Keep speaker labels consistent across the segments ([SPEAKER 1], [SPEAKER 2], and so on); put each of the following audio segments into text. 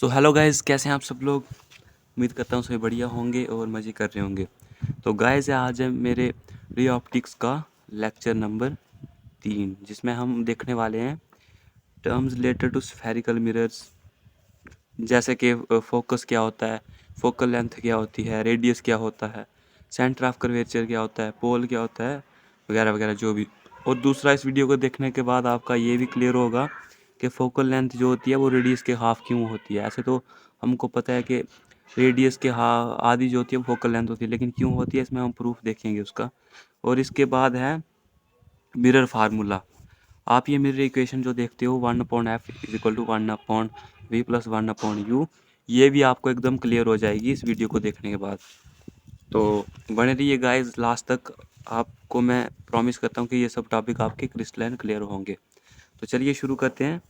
[SPEAKER 1] So hello guys, कैसे हैं आप सब लोग। उम्मीद करता हूँ सभी बढ़िया होंगे और मज़े कर रहे होंगे। तो गाइस आज है मेरे री ऑप्टिक्स का लेक्चर नंबर 3, जिसमें हम देखने वाले हैं terms related to spherical mirrors, जैसे कि फोकस क्या होता है, फोकल लेंथ क्या होती है, रेडियस क्या होता है, सेंटर ऑफ कर्वेचर क्या होता है, पोल क्या होता है, वगैरह वगैरह जो भी। और दूसरा, इस वीडियो को देखने के बाद आपका ये भी क्लियर होगा कि फोकल लेंथ जो होती है वो रेडियस के हाफ क्यों होती है। ऐसे तो हमको पता है कि रेडियस के आधी जो होती है वो फोकल लेंथ होती है, लेकिन क्यों होती है इसमें हम प्रूफ देखेंगे उसका। और इसके बाद है मिरर फार्मूला। आप ये मिरर इक्वेशन जो देखते हो 1/f = 1/v + 1/u, ये भी आपको एकदम क्लियर हो जाएगी इस वीडियो को देखने के बाद। तो बने रहिए गाइस लास्ट तक, आपको मैं प्रॉमिस करता हूँ कि ये सब टॉपिक आपके क्रिस्टलाइन क्लियर होंगे। तो चलिए शुरू करते हैं।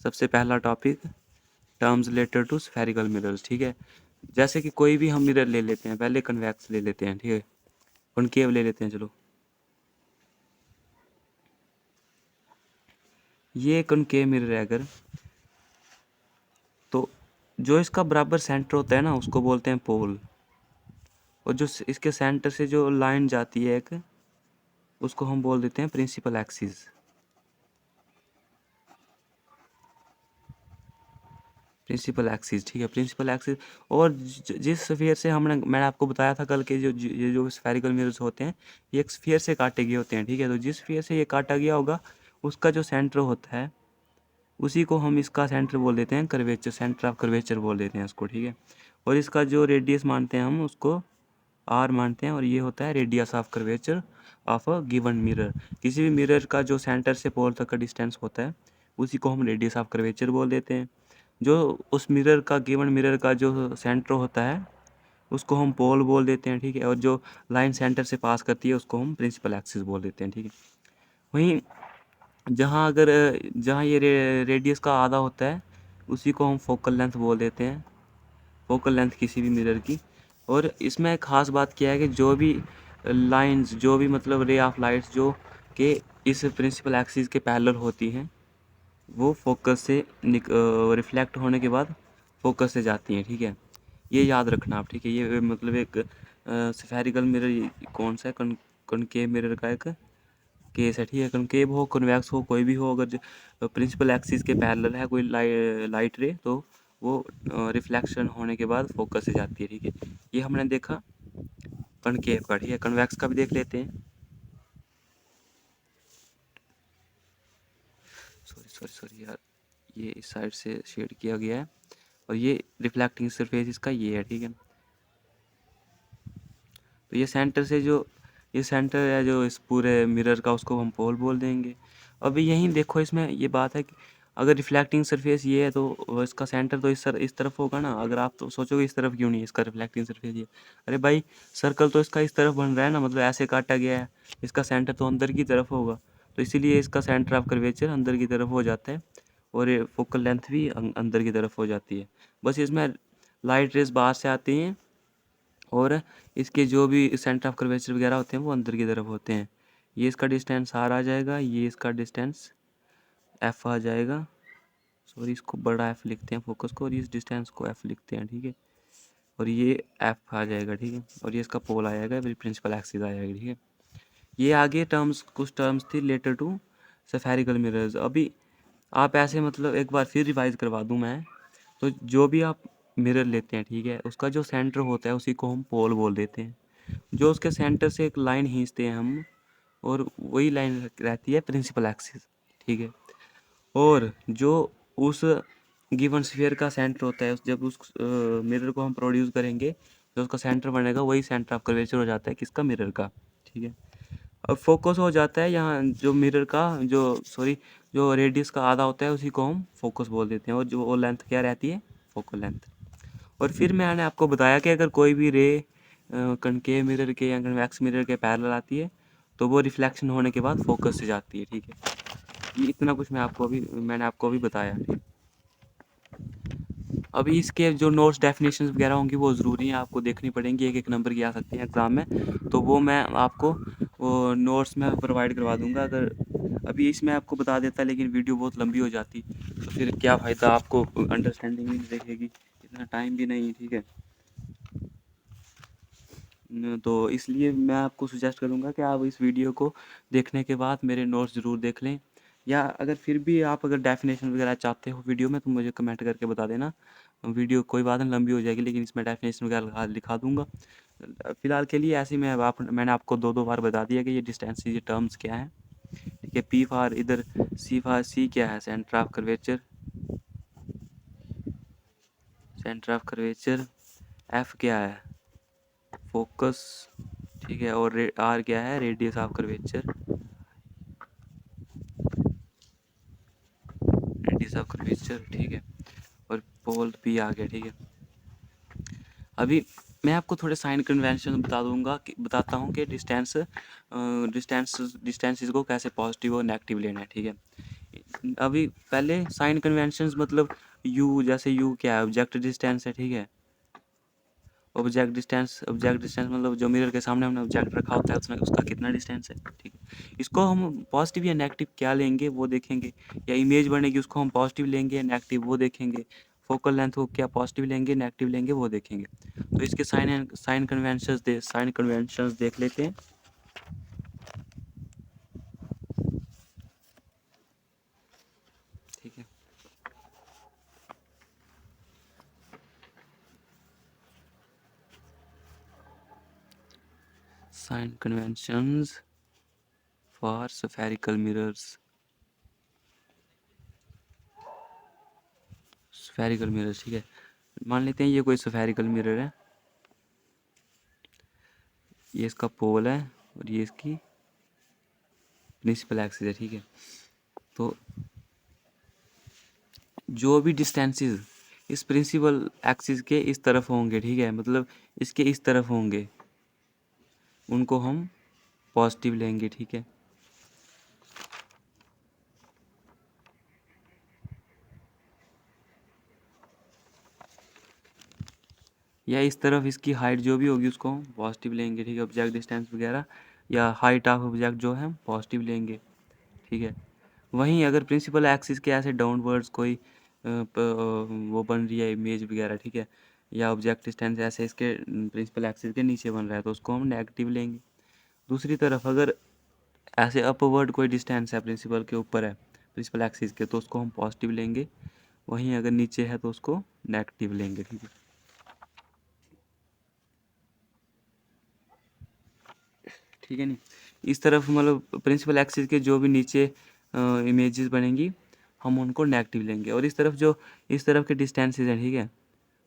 [SPEAKER 1] सबसे पहला topic, terms related to spherical mirrors. ठीक है, जैसे कि कोई भी हम मिरर ले लेते हैं, पहले कन्वेक्स ले लेते हैं, ठीक है, कॉनकेव ले लेते हैं। चलो, ये कॉनकेव मिरर है अगर, तो जो इसका बराबर सेंटर होता है ना उसको बोलते हैं पोल, और जो इसके सेंटर से जो लाइन जाती है एक, उसको हम बोल देते हैं प्रिंसिपल एक्सिस। प्रिंसिपल एक्सिस, ठीक है, प्रिंसिपल एक्सिस। और जिस स्फीयर से मैंने आपको बताया था कल के ये जो स्फेरिकल मिरर्स होते हैं ये एक स्फीयर से काटे गए होते हैं, ठीक है। तो जिस स्फीयर से ये काटा गया होगा उसका जो सेंटर होता है उसी को हम इसका सेंटर बोल देते हैं कर्वेचर, सेंटर ऑफ कर्वेचर बोल देते हैं उसको, ठीक है। और इसका जो रेडियस मानते हैं हम उसको आर मानते हैं, और ये होता है radius of curvature of a given mirror. किसी भी मिरर का जो सेंटर से पोल तक का डिस्टेंस होता है उसी को हम रेडियस ऑफ कर्वेचर बोल देते हैं। जो उस मिरर का, गिवन मिरर का जो सेंटर होता है उसको हम पोल बोल देते हैं, ठीक है। और जो लाइन सेंटर से पास करती है उसको हम प्रिंसिपल एक्सिस बोल देते हैं, ठीक है। वहीं जहाँ ये रेडियस का आधा होता है उसी को हम फोकल लेंथ बोल देते हैं, फोकल लेंथ किसी भी मिरर की। और इसमें एक ख़ास बात क्या है कि जो भी लाइंस, जो भी मतलब रे ऑफ लाइट्स जो कि इस प्रिंसिपल एक्सिस के पैरेलल होती हैं वो फोकस से रिफ्लेक्ट होने के बाद फोकस से जाती हैं, ठीक है। ये याद रखना आप, ठीक है। ये मतलब एक स्फेरिकल मिरर कौन सा है, कॉनकेव मिरर का एक केस है, ठीक है। कॉनकेव हो, कॉन्वेक्स हो, कोई भी हो, अगर प्रिंसिपल एक्सिस के पैरेलल है कोई लाइट रे तो वो रिफ्लेक्शन होने के बाद फोकस से जाती है, ठीक है। ये हमने देखा कॉनकेव का, ठीक है। कॉन्वेक्स का भी देख लेते हैं। सॉरी यार, ये इस साइड से शेड किया गया है, और ये रिफ्लेक्टिंग सरफेस इसका ये है, ठीक है। तो ये सेंटर से जो, ये सेंटर है जो इस पूरे मिरर का, उसको हम पोल बोल देंगे। अभी यहीं देखो, इसमें ये बात है कि अगर रिफ्लेक्टिंग सरफेस ये है तो इसका सेंटर तो इस तरफ होगा ना। अगर आप तो सोचोगे इस तरफ क्यों नहीं है इसका रिफ्लेक्टिंग सरफेस ये, अरे भाई सर्कल तो इसका इस तरफ बन रहा है ना, मतलब ऐसे काटा गया है, इसका सेंटर तो अंदर की तरफ होगा, तो इसीलिए इसका सेंटर ऑफ कर्वेचर अंदर की तरफ हो जाता है, और ये फोकल लेंथ भी अंदर की तरफ हो जाती है। बस इसमें लाइट रेज बाहर से आती हैं, और इसके जो भी सेंटर ऑफ कर्वेचर वगैरह होते हैं वो अंदर की तरफ होते हैं। ये इसका डिस्टेंस आर आ जाएगा, ये इसका डिस्टेंस एफ आ जाएगा। सॉरी, इसको बड़ा एफ लिखते हैं फोकस को, और इस डिस्टेंस को एफ लिखते हैं, ठीक है। और ये एफ आ जाएगा, ठीक है। और ये इसका पोल आ जाएगा, फिर प्रिंसिपल एक्सिस आ जाएगी, ठीक है। ये आगे टर्म्स, कुछ टर्म्स थी रिलेटेड टू स्फेरिकल मिरर्स। अभी आप ऐसे मतलब एक बार फिर रिवाइज करवा दूं मैं, तो जो भी आप मिरर लेते हैं, ठीक है, उसका जो सेंटर होता है उसी को हम पोल बोल देते हैं। जो उसके सेंटर से एक लाइन खींचते हैं हम, और वही लाइन रहती है प्रिंसिपल एक्सिस, ठीक है। और जो उस गिवन स्फीयर का सेंटर होता है, जब उस मिरर को हम प्रोड्यूस करेंगे, जो उसका सेंटर बनेगा वही सेंटर ऑफ कर्वेचर हो जाता है किसका, मिरर का, ठीक है। अब फोकस हो जाता है यहाँ, जो मिरर का जो रेडियस का आधा होता है उसी को हम फोकस बोल देते हैं, और जो वो लेंथ क्या रहती है, फोकल लेंथ। और फिर मैंने आपको बताया कि अगर कोई भी रे कनकेव मिरर के या कन्वेक्स मिरर के पैरेलल आती है तो वो रिफ्लेक्शन होने के बाद फोकस से जाती है, ठीक है। ये इतना कुछ मैंने आपको अभी बताया, ठीक। अभी इसके जो नोट्स डेफिनेशंस वगैरह होंगी वो ज़रूरी हैं, आपको देखनी पड़ेंगी, एक एक नंबर की आ सकती हैं एग्ज़ाम में, तो वो मैं आपको वो नोट्स में प्रोवाइड करवा दूंगा। अगर अभी इसमें आपको बता देता लेकिन वीडियो बहुत लंबी हो जाती, तो फिर क्या फ़ायदा, आपको अंडरस्टैंडिंग नहीं देखेगी, इतना टाइम भी नहीं है, ठीक है। तो इसलिए मैं आपको सजेस्ट करूँगा कि आप इस वीडियो को देखने के बाद मेरे नोट्स ज़रूर देख लें, या अगर फिर भी आप अगर डेफिनेशन वगैरह चाहते हो वीडियो में तो मुझे कमेंट करके बता देना। वीडियो कोई बात नहीं लंबी हो जाएगी लेकिन इसमें डेफिनेशन वगैरह लिखा दूँगा। फ़िलहाल के लिए ऐसे ही मैंने आपको 2-2 बार बता दिया कि ये डिस्टेंस, ये टर्म्स क्या हैं, ठीक है। पी फॉर इधर, सी क्या है, centre of curvature, centre of curvature. F क्या है, फोकस, ठीक है। और आर क्या है, radius of curvature, radius of curvature, ठीक है। और पोल पी आ गया, ठीक है। अभी मैं आपको थोड़े साइन कन्वेंशन बताता हूँ कि डिस्टेंसेस को कैसे पॉजिटिव और नेगेटिव लेना है, ठीक है। अभी पहले साइन कन्वेंशंस मतलब यू, जैसे यू क्या है, ऑब्जेक्ट डिस्टेंस है, ठीक है। ऑब्जेक्ट डिस्टेंस मतलब जो मिरर के सामने हमने ऑब्जेक्ट रखा होता है उसमें उसका कितना डिस्टेंस है, ठीक है। इसको हम पॉजिटिव या नेगेटिव क्या लेंगे वो देखेंगे, या इमेज बनेगी उसको हम पॉजिटिव लेंगे या नेगेटिव वो देखेंगे। फोकल लेंथ को क्या पॉजिटिव लेंगे नेगेटिव लेंगे वो देखेंगे। तो इसके साइन कन्वेंशंस देख लेते हैं, ठीक है। Sign conventions for spherical mirrors, spherical mirrors, ठीक है। मान लेते हैं ये कोई स्फेरिकल मिरर है, ये इसका पोल है और ये इसकी प्रिंसिपल एक्सिस है, ठीक है। तो जो भी डिस्टेंसेस इस प्रिंसिपल एक्सिस के इस तरफ होंगे, ठीक है, मतलब इसके इस तरफ होंगे, उनको हम पॉजिटिव लेंगे, ठीक है। या इस तरफ इसकी हाइट जो भी होगी उसको हम पॉजिटिव लेंगे, ठीक है। ऑब्जेक्ट डिस्टेंस वगैरह या हाइट ऑफ ऑब्जेक्ट जो है हम पॉजिटिव लेंगे, ठीक है। वहीं अगर प्रिंसिपल एक्सिस के ऐसे डाउनवर्ड्स कोई वो बन रही है इमेज वगैरह, ठीक है, या ऑब्जेक्ट डिस्टेंस ऐसे इसके प्रिंसिपल एक्सिस के नीचे बन रहा है तो उसको हम नेगेटिव लेंगे। दूसरी तरफ अगर ऐसे अपवर्ड कोई डिस्टेंस है प्रिंसिपल के ऊपर है, प्रिंसिपल एक्सिस के, तो उसको हम पॉजिटिव लेंगे। वहीं अगर नीचे है तो उसको नेगेटिव लेंगे, ठीक है। ठीक है नहीं, इस तरफ मतलब प्रिंसिपल एक्सिस के जो भी नीचे इमेजेस बनेंगी हम उनको नेगेटिव लेंगे, और इस तरफ के डिस्टेंसेस हैं, ठीक है,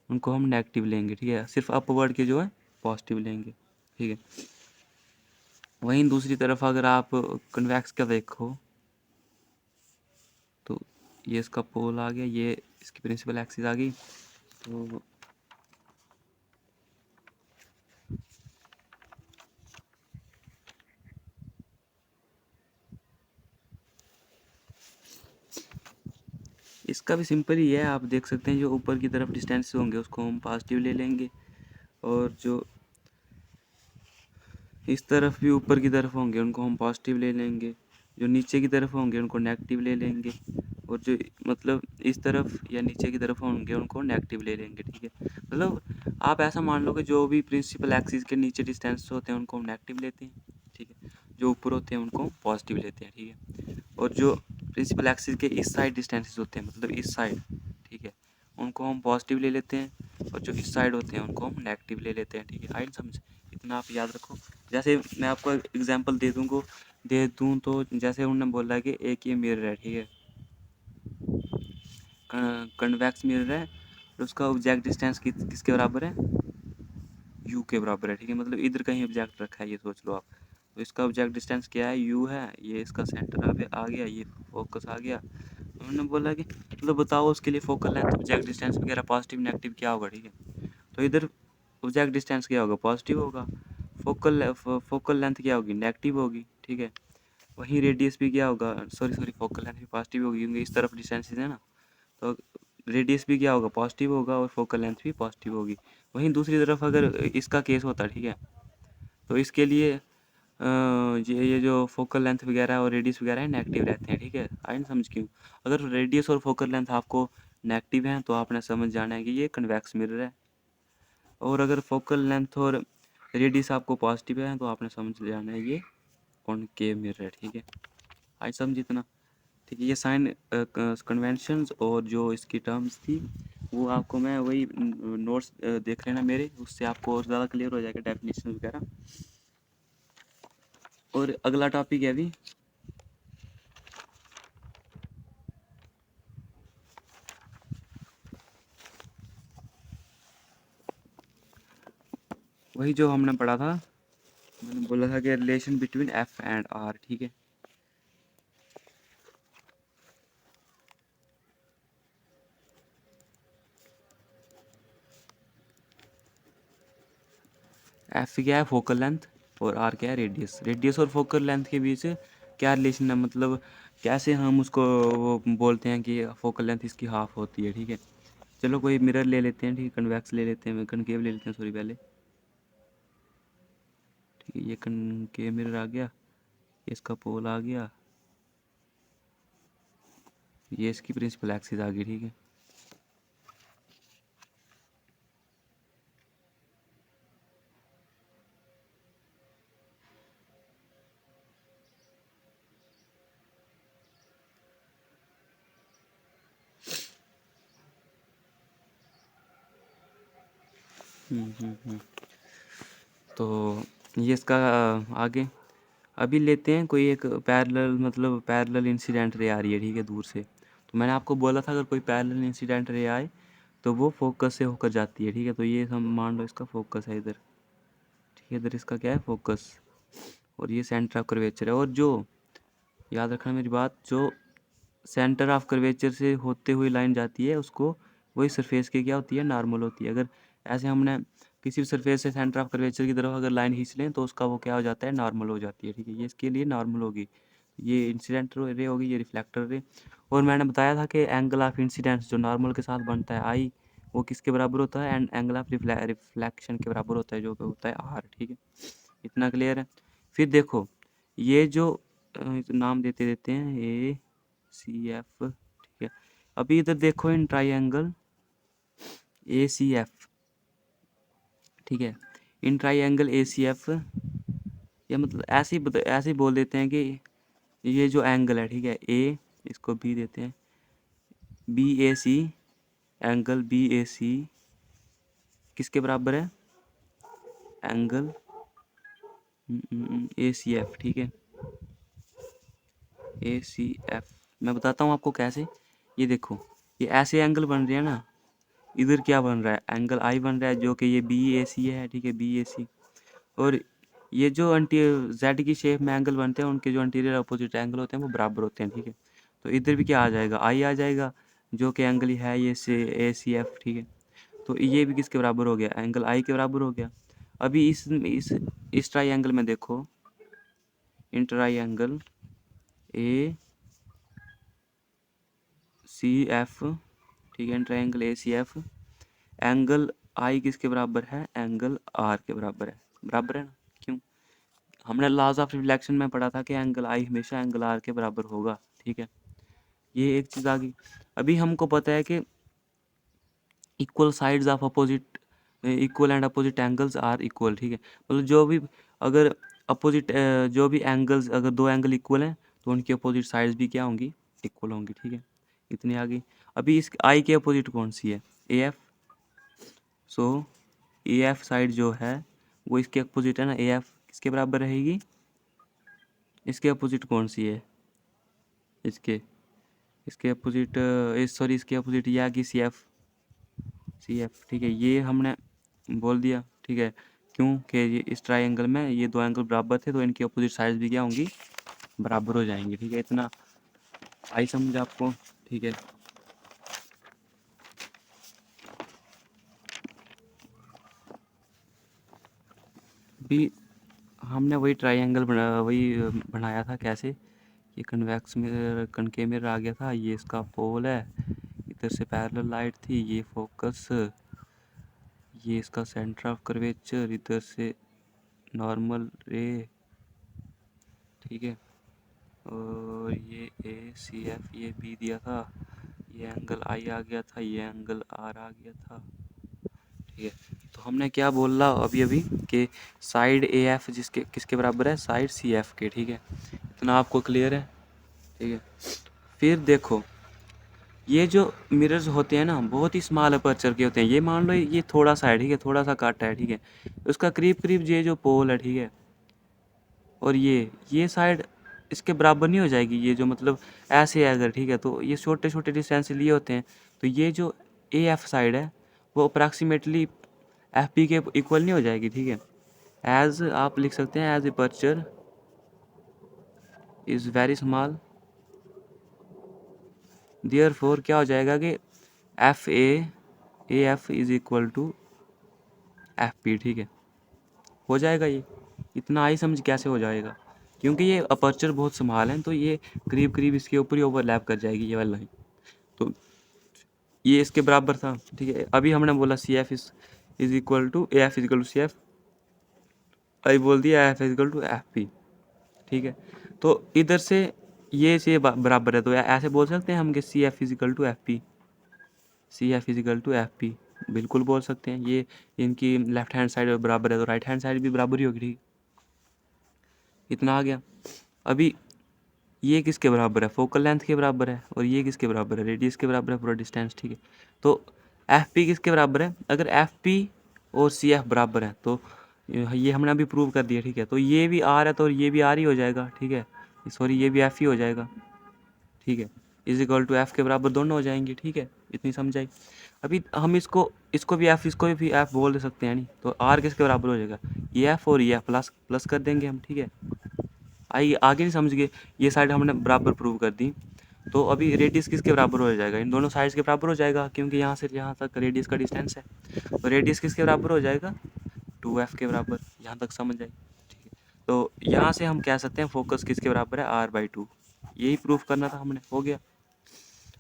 [SPEAKER 1] उनको हम नेगेटिव लेंगे, ठीक है। सिर्फ अपवर्ड के जो है पॉजिटिव लेंगे, ठीक है। वहीं दूसरी तरफ अगर आप कन्वेक्स का देखो तो ये इसका पोल आ गया, ये इसकी प्रिंसिपल एक्सिस आ गई, तो इसका भी सिंपल ही है। आप देख सकते हैं जो ऊपर की तरफ डिस्टेंस होंगे उसको हम पॉजिटिव ले लेंगे, और जो इस तरफ भी ऊपर की तरफ होंगे उनको हम पॉजिटिव ले लेंगे, जो नीचे की तरफ होंगे उनको नेगेटिव ले लेंगे, और जो मतलब इस तरफ या नीचे की तरफ होंगे उनको नेगेटिव ले लेंगे, ठीक है। मतलब आप ऐसा मान लो कि जो भी प्रिंसिपल एक्सिस के नीचे डिस्टेंस होते हैं उनको हम नेगेटिव लेते हैं, ठीक है। जो ऊपर होते हैं उनको पॉजिटिव लेते हैं, ठीक है। और जो प्रिंसिपल एक्सिस के इस साइड डिस्टेंसेस होते हैं मतलब इस साइड, ठीक है, उनको हम पॉजिटिव ले लेते हैं, और जो इस साइड होते हैं उनको हम नेगेटिव ले लेते हैं, ठीक है। आइए समझ, इतना आप याद रखो। जैसे मैं आपको एग्जांपल दे दूँ तो जैसे उन्होंने बोला है कि एक ये मिरर है, ठीक है, कन्वेक्स मिरर है, और उसका ऑब्जेक्ट डिस्टेंस किसके बराबर है, यू के बराबर है, ठीक है। मतलब इधर कहीं ऑब्जेक्ट रखा है, ये सोच लो आप। तो इसका ऑब्जेक्ट डिस्टेंस क्या है, यू है, ये इसका सेंटर आ गया, ये फोकस आ गया। उन्होंने बोला कि मतलब बताओ उसके लिए फोकल लेंथ ऑब्जेक्ट डिस्टेंस वगैरह पॉजिटिव नेगेटिव क्या होगा, ठीक है। तो इधर ऑब्जेक्ट डिस्टेंस क्या होगा, पॉजिटिव होगा। फोकल लेंथ क्या होगी, नेगेटिव होगी, ठीक है। वहीं रेडियस भी क्या होगा, सॉरी फोकल लेंथ भी पॉजिटिव होगी क्योंकि इस तरफ डिस्टेंसेस है ना, तो रेडियस भी क्या होगा, पॉजिटिव होगा, और फोकल लेंथ भी पॉजिटिव होगी। वहीं दूसरी तरफ अगर इसका केस होता है, ठीक है, तो इसके लिए ये जो फोकल लेंथ वगैरह और रेडियस वगैरह है नेगेटिव रहते हैं, ठीक है। आई नहीं समझ क्यों। अगर रेडियस और फोकल लेंथ आपको नेगेटिव है तो आपने समझ जाना है कि ये कन्वेक्स मिरर है, और अगर फोकल लेंथ और रेडियस आपको पॉजिटिव है तो आपने समझ जाना है ये कॉनकेव मिरर है, ठीक है। आई समझ इतना, ठीक है। ये साइन कन्वेंशंस और जो इसकी टर्म्स थी वो आपको मैं वही नोट्स देख लेना मेरे, उससे आपको और ज़्यादा क्लियर हो जाएगा डेफिनेशन वगैरह। और अगला टॉपिक है अभी वही जो हमने पढ़ा था, मैंने बोला था कि relation between F and R, ठीक है। एफ क्या है फोकल लेंथ और आर क्या है रेडियस। रेडियस और फोकल लेंथ के बीच क्या रिलेशन है, मतलब कैसे हम उसको वो बोलते हैं कि फोकल लेंथ इसकी हाफ होती है, ठीक है। चलो कोई मिरर ले लेते हैं, ठीक है, कन्वेक्स ले लेते हैं, कनकेव ले लेते हैं, सॉरी पहले, ठीक है। ये कनकेव मिरर आ गया, इसका पोल आ गया, ये इसकी प्रिंसिपल एक्सिस आ गई, ठीक है। हम्म। तो ये इसका आगे अभी लेते हैं कोई एक पैरेलल, मतलब पैरेलल इंसिडेंट रे आ रही है, ठीक है, दूर से। तो मैंने आपको बोला था अगर कोई पैरेलल इंसिडेंट रे आए तो वो फोकस से होकर जाती है, ठीक है। तो ये हम मान लो इसका फोकस है इधर, ठीक है, इधर इसका क्या है फोकस, और ये सेंटर ऑफ कर्वेचर है। और जो याद रखना मेरी बात, जो सेंटर ऑफ कर्वेचर से होते हुए लाइन जाती है उसको वही सरफेस की क्या होती है, नॉर्मल होती है। अगर ऐसे हमने किसी भी सरफेस से सेंटर ऑफ कर्वेचर की तरफ अगर लाइन खींच लें तो उसका वो क्या हो जाता है, नॉर्मल हो जाती है, ठीक है। ये इसके लिए नॉर्मल होगी, ये इंसिडेंट रे होगी, ये रिफ्लेक्टर रे। और मैंने बताया था कि एंगल ऑफ इंसिडेंस जो नॉर्मल के साथ बनता है आई, वो किसके बराबर होता है, एंड एंगल ऑफ रिफ्लेक्शन के बराबर होता है, जो कि होता है आर, ठीक है। इतना क्लियर है। फिर देखो ये जो नाम देते देते हैं ए सी एफ, ठीक है। अभी इधर देखो in triangle A C F, ठीक है। In triangle A C F, या मतलब ऐसे ही बोल देते हैं कि ये जो एंगल है, ठीक है, ए, इसको बी देते हैं, बी ए सी, एंगल बी ए सी किसके बराबर है, एंगल ए सी एफ, ठीक है, ए सी एफ। मैं बताता हूँ आपको कैसे। ये देखो ये ऐसे एंगल बन रहे हैं ना, इधर क्या बन रहा है, एंगल आई बन रहा है, जो कि ये बी ए सी है, ठीक है, बी ए सी। और ये जो जेड की शेप में एंगल बनते हैं उनके जो अंटीरियर अपोजिट एंगल होते हैं वो बराबर होते हैं, ठीक है। तो इधर भी क्या आ जाएगा, आई आ जाएगा, जो कि एंगल है ये से ए सी एफ, ठीक है। तो ये भी किसके बराबर हो गया, एंगल आई के बराबर हो गया। अभी इस ट्राइंगल में देखो, in triangle A C F, ठीक है, triangle A C F, angle I किसके बराबर है, एंगल आर के बराबर है, बराबर है ना। क्यों, हमने लॉज ऑफ रिफ्लेक्शन में पढ़ा था कि एंगल आई हमेशा एंगल आर के बराबर होगा, ठीक है। ये एक चीज़ आ गई। अभी हमको पता है कि equal sides of opposite, equal and opposite angles are equal, ठीक है। मतलब जो भी अगर अपोजिट जो भी एंगल्स, अगर दो एंगल इक्वल हैं तो उनकी अपोजिट साइड्स भी क्या होंगी, इक्वल होंगी, ठीक है। इतनी आ गई। अभी इस आई के अपोजिट कौन सी है, A F. So A F side जो है वो इसके अपोजिट है ना, ए एफ किसके बराबर रहेगी, इसके अपोजिट कौन सी है, इसके इसके अपोजिट, सॉरी इसके अपोजिट ये आ गई सी एफ, सी एफ, ठीक है। ये हमने बोल दिया, ठीक है, क्यों कि ये इस ट्राइंगल में ये दो एंगल बराबर थे तो इनकी अपोजिट साइड्स भी क्या होंगी, बराबर हो जाएंगी, ठीक है। इतना आई समझ आपको, ठीक है। भी हमने वही ट्राइंगल बनाया था कैसे, ये कन्वेक्स मिरर कनकेव मिरर आ गया था, ये इसका पोल है, इधर से पैरेलल लाइट थी, ये फोकस, ये इसका सेंटर ऑफ कर्वेचर, इधर से नॉर्मल रे, ठीक है। और ये ए सी एफ ये बी दिया था, ये एंगल आई आ गया था, ये एंगल आर आ गया था। ठीक है, तो हमने क्या बोला अभी अभी कि साइड ए एफ जिसके किसके बराबर है, साइड सी एफ के। ठीक है, इतना आपको क्लियर है। ठीक है, फिर देखो ये जो मिरर्स होते हैं ना बहुत ही स्मॉल अपर्चर के होते हैं। ये मान लो ये थोड़ा सा है, ठीक है, थोड़ा सा काटा है, ठीक है, उसका करीब करीब ये जो पोल है, ठीक है, और ये साइड इसके बराबर नहीं हो जाएगी। ये जो मतलब ऐसे है अगर, ठीक है, तो ये छोटे छोटे डिस्टेंस लिए होते हैं, तो ये जो ए एफ साइड है वो अप्रॉक्सीमेटली एफ पी के इक्वल नहीं हो जाएगी। ठीक है, एज आप लिख सकते हैं as aperture is very small, therefore क्या हो जाएगा कि F A F is equal to F P. ठीक है, हो जाएगा ये। इतना आई समझ कैसे हो जाएगा, क्योंकि ये अपर्चर बहुत स्मॉल है, तो ये करीब करीब इसके ऊपर ही ओवरलैप कर जाएगी ये वाला लाइन। तो ये इसके बराबर था। ठीक है, अभी हमने बोला C F is equal to A F is equal to C F, अभी बोल दिया F is equal to F P. ठीक है, तो इधर से ये से बराबर है, तो ऐसे बोल सकते हैं हम कि C F is equal to F P, C F is equal to F P, बिल्कुल बोल सकते हैं। ये इनकी लेफ्ट हैंड साइड बराबर है तो राइट हैंड साइड भी बराबर ही होगी। ठीक, इतना आ गया। अभी ये किसके बराबर है, फोकल लेंथ के बराबर है, और ये किसके बराबर है, रेडियस के बराबर है पूरा डिस्टेंस। ठीक है, तो एफ पी किसके बराबर है, अगर एफ पी और सी एफ बराबर है तो ये हमने अभी प्रूव कर दिया। ठीक है, तो ये भी आर है तो ये भी आर ही हो जाएगा। ठीक है, सॉरी ये भी एफ ही हो जाएगा। ठीक है, इज इक्वल टू एफ के बराबर दोनों हो जाएंगे। ठीक है, इतनी समझ आई। अभी हम इसको भी एफ बोल सकते हैं नहीं, तो आर किसके बराबर हो जाएगा, ये एफ और ये एफ प्लस प्लस कर देंगे हम। ठीक है, आइए आगे नहीं समझ गए, ये साइड हमने बराबर प्रूव कर दी। तो अभी रेडियस किसके बराबर हो जाएगा, इन दोनों साइड्स के बराबर हो जाएगा, क्योंकि यहाँ से यहाँ तक रेडियस का डिस्टेंस है। तो रेडियस किसके बराबर हो जाएगा, 2f के बराबर। यहाँ तक समझ आई। ठीक है, तो यहाँ से हम कह सकते हैं फोकस किसके बराबर है, r/2। यही प्रूफ करना था हमने, हो गया।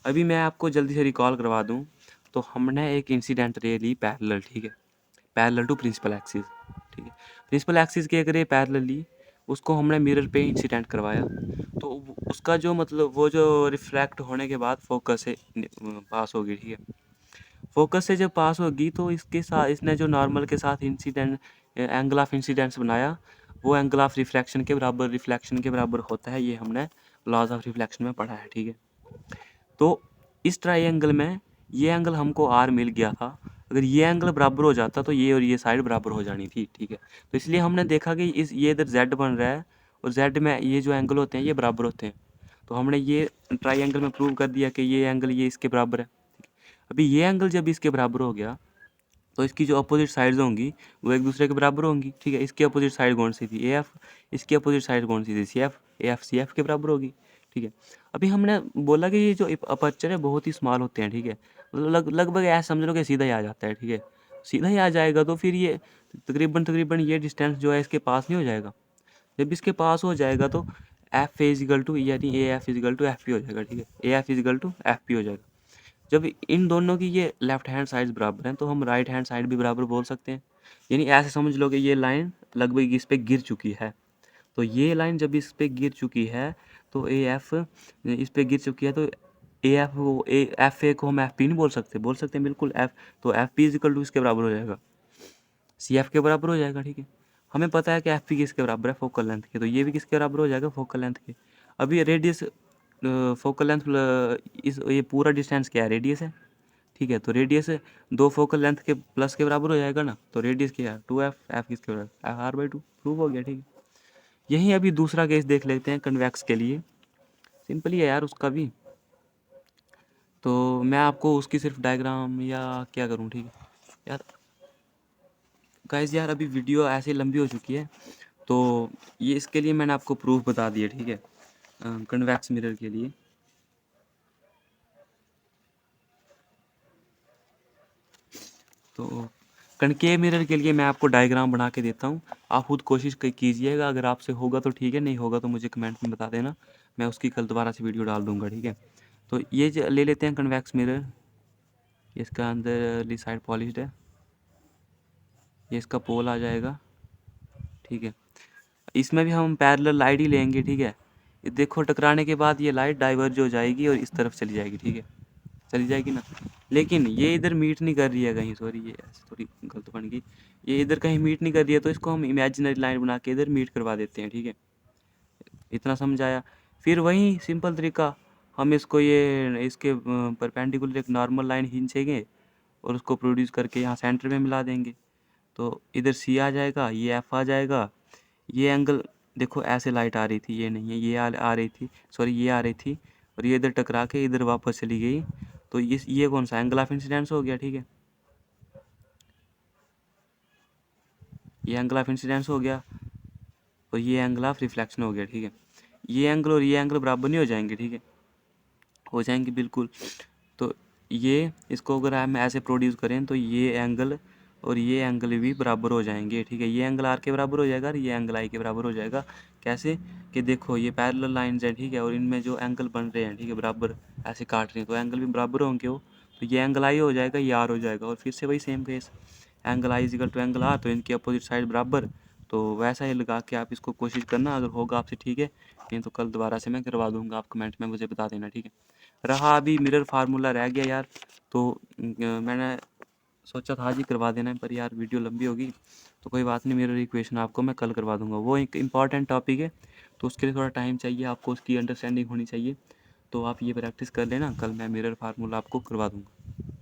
[SPEAKER 1] अभी मैं आपको जल्दी से रिकॉल करवा दूँ, तो हमने एक इंसिडेंट रे ली पैरेलल। ठीक है, पैरेलल टू प्रिंसिपल एक्सिस। ठीक है, प्रिंसिपल एक्सिस की अगर ये पैरेलल ली, उसको हमने मिरर पे इंसिडेंट करवाया, तो उसका जो मतलब वो जो रिफ्लेक्ट होने के बाद फोकस से पास होगी। ठीक है, फोकस से जब पास होगी तो इसके साथ इसने जो नॉर्मल के साथ इंसिडेंट एंगल ऑफ इंसिडेंस बनाया, वो एंगल ऑफ रिफ्लेक्शन के बराबर होता है। ये हमने लॉज ऑफ रिफ्लेक्शन में पढ़ा है। ठीक है, तो इस ट्राइंगल में ये एंगल हमको आर मिल गया था। अगर ये एंगल बराबर हो जाता तो ये और ये साइड बराबर हो जानी थी। ठीक है, तो इसलिए हमने देखा कि ये इधर जेड बन रहा है, और जेड में ये जो एंगल होते हैं ये बराबर होते हैं। तो हमने ये ट्राइंगल में प्रूव कर दिया कि ये एंगल ये इसके बराबर है। अभी ये एंगल जब इसके बराबर हो गया, तो इसकी जो अपोजिट साइड्स होंगी वो एक दूसरे के बराबर होंगी। ठीक है, इसकी अपोजिट साइड कौन सी थी, ए एफ, इसकी अपोजिट साइड कौन सी थी, C F, A F C F के बराबर होगी। ठीक है, अभी हमने बोला कि ये जो अपर्चर है बहुत ही स्मॉल होते हैं। ठीक है, लगभग ऐसा समझ लो कि सीधा ही आ जाता है। ठीक है, सीधा ही आ जाएगा, तो फिर ये तकरीबन ये डिस्टेंस जो है इसके पास नहीं हो जाएगा। जब इसके पास हो जाएगा तो एफ इजिकल टू यानी A F is equal to F P हो जाएगा। ठीक है, A F is equal to F P हो जाएगा। जब इन दोनों की ये लेफ्ट हैंड साइड बराबर हैं, तो हम राइट हैंड साइड भी बराबर बोल सकते हैं। यानी ऐसे समझ लो कि ये लाइन लगभग इस पे गिर चुकी है, तो ये लाइन जब इस पे गिर चुकी है तो ए एफ इस पे गिर चुकी है, तो ए एफ को एफ ए को हम एफ पी नहीं बोल सकते हैं बिल्कुल एफ। तो एफ पी इजिकल टू इसके बराबर हो जाएगा, सी एफ के बराबर हो जाएगा। ठीक है, हमें पता है कि एफ पी किसके बराबर है, फोकल लेंथ के, तो ये भी किसके बराबर हो जाएगा, फोकल लेंथ के। अभी रेडियस फोकल लेंथ इस ये पूरा डिस्टेंस क्या है, रेडियस है। ठीक है, तो रेडियस दो फोकल लेंथ के प्लस के बराबर हो जाएगा ना, तो रेडियस क्या है, 2f, एफ किसके बराबर, एफ r/2, प्रूव हो गया। ठीक है, यहीं अभी दूसरा केस देख लेते हैं कन्वेक्स के लिए। सिंपल ही है यार उसका भी, तो मैं आपको उसकी सिर्फ डायग्राम या क्या करूँ। ठीक है यार, गाइस यार अभी वीडियो ऐसे लंबी हो चुकी है, तो ये इसके लिए मैंने आपको प्रूफ बता दिया। ठीक है, कन्वेक्स मिरर के लिए। तो कनकेव मिरर के लिए मैं आपको डायग्राम बना के देता हूँ, आप खुद कोशिश कीजिएगा। अगर आपसे होगा तो ठीक है, नहीं होगा तो मुझे कमेंट में बता देना, मैं उसकी कल दोबारा से वीडियो डाल दूँगा। ठीक है, तो ये ले लेते हैं कन्वेक्स मिरर, इसका अंदर साइड पॉलिश्ड है, ये इसका पोल आ जाएगा। ठीक है, इसमें भी हम पैरेलल लाइट ही लेंगे, ठीक है। ये देखो टकराने के बाद ये लाइट डाइवर्ज हो जाएगी और इस तरफ चली जाएगी, ठीक है, चली जाएगी ना। लेकिन ये इधर मीट नहीं कर रही है कहीं, सॉरी ये ऐसे थोड़ी गलत बन गई, ये इधर कहीं मीट नहीं कर रही है, तो इसको हम इमेजिनरी लाइन बना के इधर मीट करवा देते हैं, ठीक है। इतना समझ आया। फिर वही सिंपल तरीका, हम इसको ये इसके परपेंडिकुलर एक नॉर्मल लाइन खींचेंगे और उसको प्रोड्यूस करके यहाँ सेंटर में मिला देंगे। तो इधर सी आ जाएगा, ये एफ आ जाएगा, ये एंगल देखो ऐसे लाइट आ रही थी, ये नहीं है, ये आ रही थी, सॉरी ये आ रही थी, और ये इधर टकरा के इधर वापस चली गई। तो ये कौन सा एंगल ऑफ इंसिडेंस हो गया, ठीक है, ये एंगल ऑफ इंसिडेंस हो गया और ये एंगल ऑफ रिफ्लेक्शन हो गया, ठीक है। ये एंगल और ये एंगल बराबर नहीं हो जाएंगे, ठीक है, हो जाएंगे बिल्कुल। तो ये इसको अगर हम ऐसे प्रोड्यूस करें तो ये एंगल और ये एंगल भी बराबर हो जाएंगे, ठीक है। ये एंगल आर के बराबर हो जाएगा और ये एंगल आई के बराबर हो जाएगा। कैसे कि देखो ये पैरेलल लाइंस हैं, ठीक है, और इनमें जो एंगल बन रहे हैं, ठीक है, बराबर ऐसे काट रहे हैं, तो एंगल भी बराबर होंगे वो। तो ये एंगल आई हो जाएगा, ये आर हो जाएगा, और फिर से वही same case, angle I is equal to angle R, तो इनकी अपोजिट साइड बराबर। तो वैसा ही लगा के आप इसको कोशिश करना, अगर होगा आपसे ठीक है, नहीं तो कल दोबारा से मैं करवा दूंगा, आप कमेंट में मुझे बता देना, ठीक है। रहा अभी मिरर फार्मूला रह गया यार, तो मैंने सोचा था आज ही करवा देना है, पर यार वीडियो लंबी होगी, तो कोई बात नहीं, मिरर इक्वेशन आपको मैं कल करवा दूंगा। वो एक इम्पॉर्टेंट टॉपिक है, तो उसके लिए थोड़ा टाइम चाहिए आपको, उसकी अंडरस्टैंडिंग होनी चाहिए। तो आप ये प्रैक्टिस कर लेना, कल मैं मिरर फार्मूला आपको करवा दूंगा।